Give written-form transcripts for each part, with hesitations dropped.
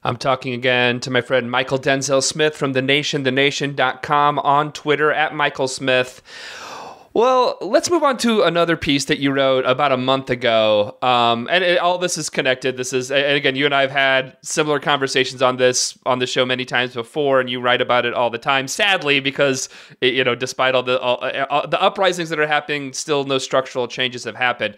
I'm talking again to my friend Mychal Denzel Smith from The Nation, thenation.com, on Twitter at Mychal Smith. Well, let's move on to another piece that you wrote about a month ago. All this is connected. And again, you and I have had similar conversations on this on the show many times before, and you write about it all the time. Sadly, because despite all the uprisings that are happening, still no structural changes have happened.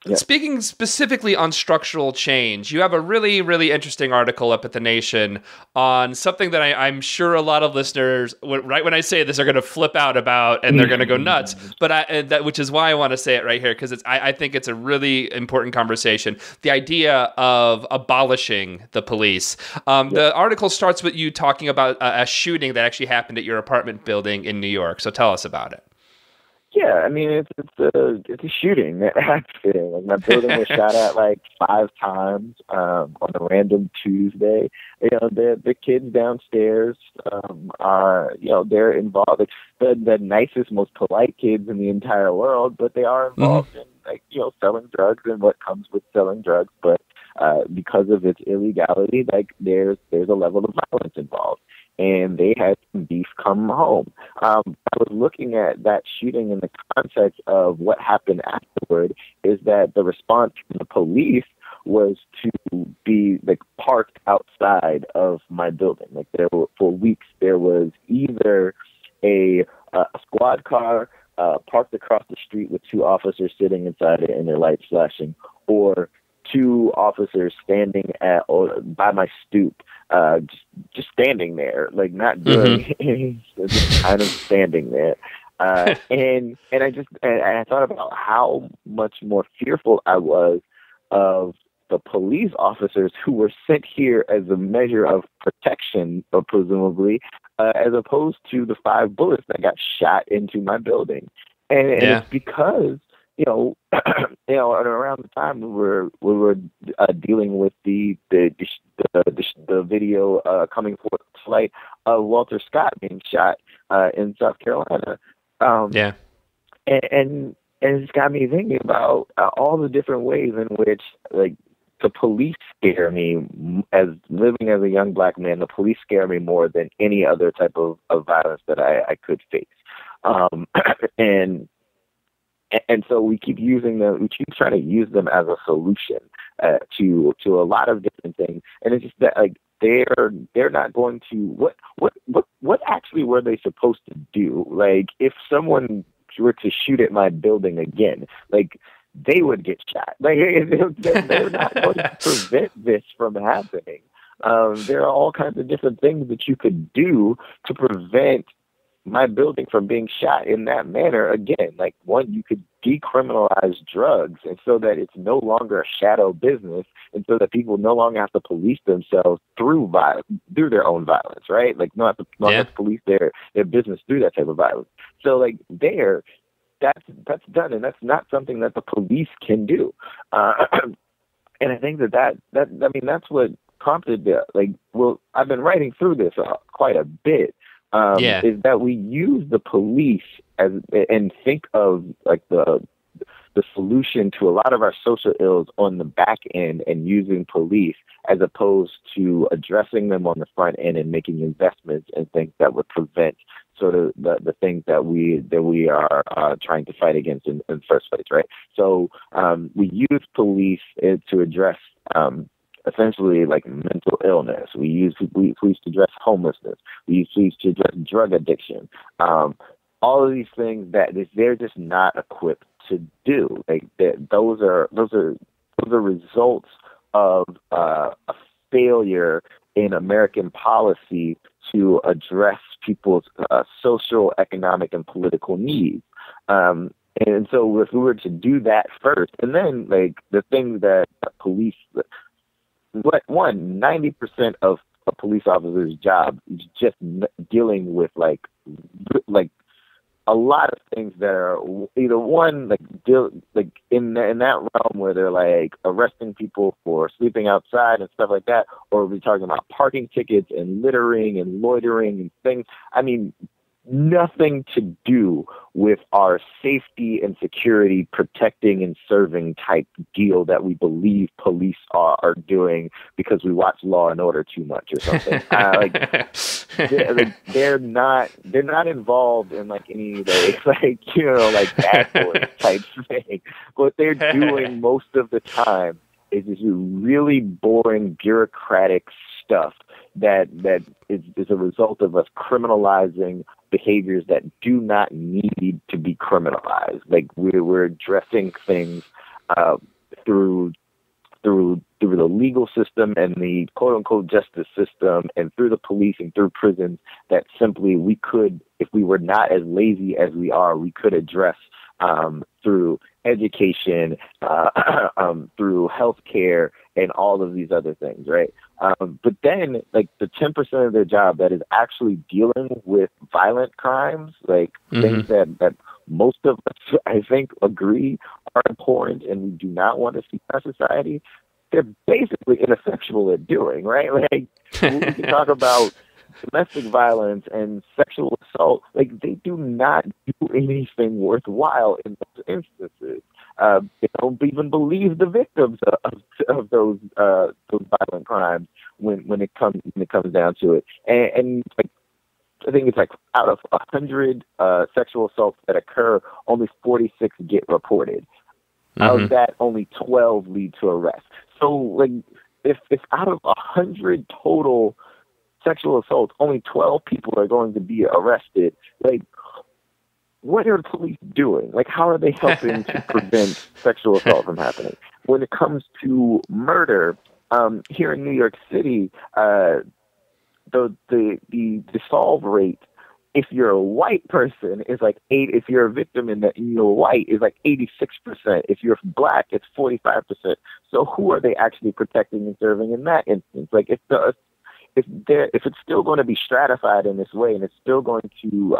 Yeah. Speaking specifically on structural change, you have a really, really interesting article up at The Nation on something that I'm sure a lot of listeners, right when I say this, are going to flip out about and they're going to go nuts. But which is why I want to say it right here, because I think it's a really important conversation. The idea of abolishing the police. The article starts with you talking about a shooting that actually happened at your apartment building in New York. So tell us about it. Yeah, I mean, it's a shooting that happened. Like, my building was shot at like 5 times on a random Tuesday. The kids downstairs are, they're involved. It's the nicest, most polite kids in the entire world, but they are involved in selling drugs and what comes with selling drugs. But because of its illegality, there's a level of violence involved. And they had some beef come home. I was looking at that shooting in the context of what happened afterward, is that the response from the police was to be parked outside of my building. For weeks there was either a squad car parked across the street with 2 officers sitting inside it and their lights flashing, or 2 officers standing by my stoop, just standing there, not doing anything, just kind of standing there. And I thought about how much more fearful I was of the police officers who were sent here as a measure of protection, presumably, as opposed to the 5 bullets that got shot into my building. And it's because around the time we were dealing with the video coming forth to light of Walter Scott being shot in South Carolina. And it's got me thinking about all the different ways in which the police scare me. As living as a young black man, the police scare me more than any other type of violence that I could face. And so we keep using them. We keep trying to use them as a solution to a lot of different things. And it's just that they're not going to what actually were they supposed to do? If someone were to shoot at my building again, they would get shot. They're not going to prevent this from happening. There are all kinds of different things that you could do to prevent my building from being shot in that manner again. One, you could decriminalize drugs, and so that it's no longer a shadow business, and so that people no longer have to police themselves through their own violence, right? Not have to police their business through that type of violence. So that's done, and that's not something that the police can do. And I think that's what prompted I've been writing through this quite a bit. Is that we use the police and think of the solution to a lot of our social ills on the back end and using police, as opposed to addressing them on the front end and making investments in things that would prevent sort of the things that we are trying to fight against in the first place, right? So we use police to address essentially mental illness. We use police to address homelessness. We use police to address drug addiction. All of these things that they're just not equipped to do. Those are results of a failure in American policy to address people's social, economic, and political needs. And so if we were to do that first, and then the things that police 90% of a police officer's job is just dealing with a lot of things that are either one in that realm where they're arresting people for sleeping outside and stuff like that, or we're talking about parking tickets and littering and loitering and things. I mean, nothing to do with our safety and security, protecting and serving type deal that we believe police are doing because we watch Law and Order too much or something. They're not involved in like any bad boy type thing. What they're doing most of the time is this really boring bureaucratic stuff that is a result of us criminalizing behaviors that do not need to be criminalized. Like we're addressing things through the legal system and the quote unquote justice system and through the police and through prisons that simply we could, if we were not as lazy as we are, we could address through education, through healthcare, and all of these other things, right? But then, like the 10% of their job that is actually dealing with violent crimes, like things that most of us, I think, agree are important and we do not want to see in our society, they're basically ineffectual at doing, right? Like we can talk about domestic violence and sexual assault, like they do not do anything worthwhile in those instances. They don't even believe the victims of those violent crimes when it comes down to it. And like I think it's like out of 100 sexual assaults that occur, only 46 get reported. Out of that, only 12 lead to arrest. So like if out of 100 total sexual assaults, only 12 people are going to be arrested. Like, what are the police doing? Like, how are they helping to prevent sexual assault from happening? When it comes to murder, here in New York City, the solve rate, if you're a white person, is like 8. If you're a victim and you're white, is like 86%. If you're black, it's 45%. So who are they actually protecting and serving in that instance? Like, if it's still going to be stratified in this way and it's still going to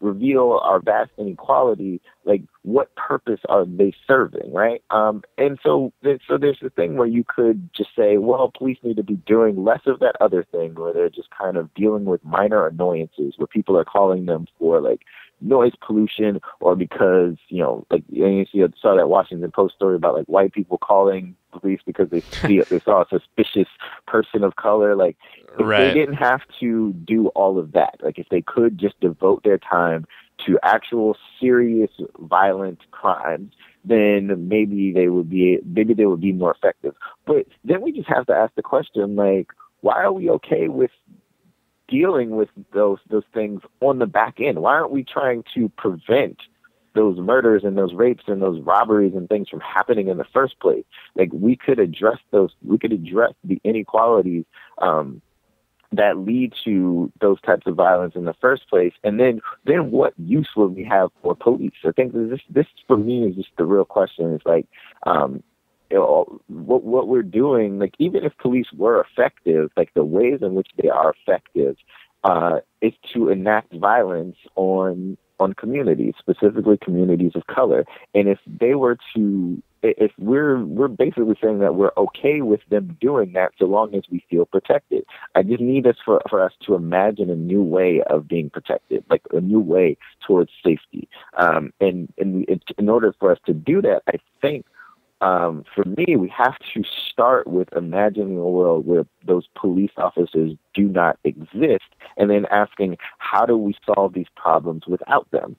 reveal our vast inequality, like what purpose are they serving, right? And so there's the thing where you could just say, well, police need to be doing less of that other thing where they're just kind of dealing with minor annoyances where people are calling them for like noise pollution or because, like you saw that Washington Post story about like white people calling police because they saw a suspicious person of color. Like if they didn't have to do all of that, like if they could just devote their time to actual serious violent crimes, then maybe they would be more effective. But then we just have to ask the question, like, why are we okay with dealing with those things on the back end? Why aren't we trying to prevent those murders and those rapes and those robberies and things from happening in the first place? Like we could address the inequalities that lead to those types of violence in the first place. And then what use will we have for police? I think this for me is just the real question. It's like, what we're doing, like even if police were effective, like the ways in which they are effective is to enact violence on communities, specifically communities of color. And if we're basically saying that we're okay with them doing that so long as we feel protected. I just need us for us to imagine a new way of being protected, like a new way towards safety. And in order for us to do that, I think for me, we have to start with imagining a world where those police officers do not exist, and then asking, how do we solve these problems without them?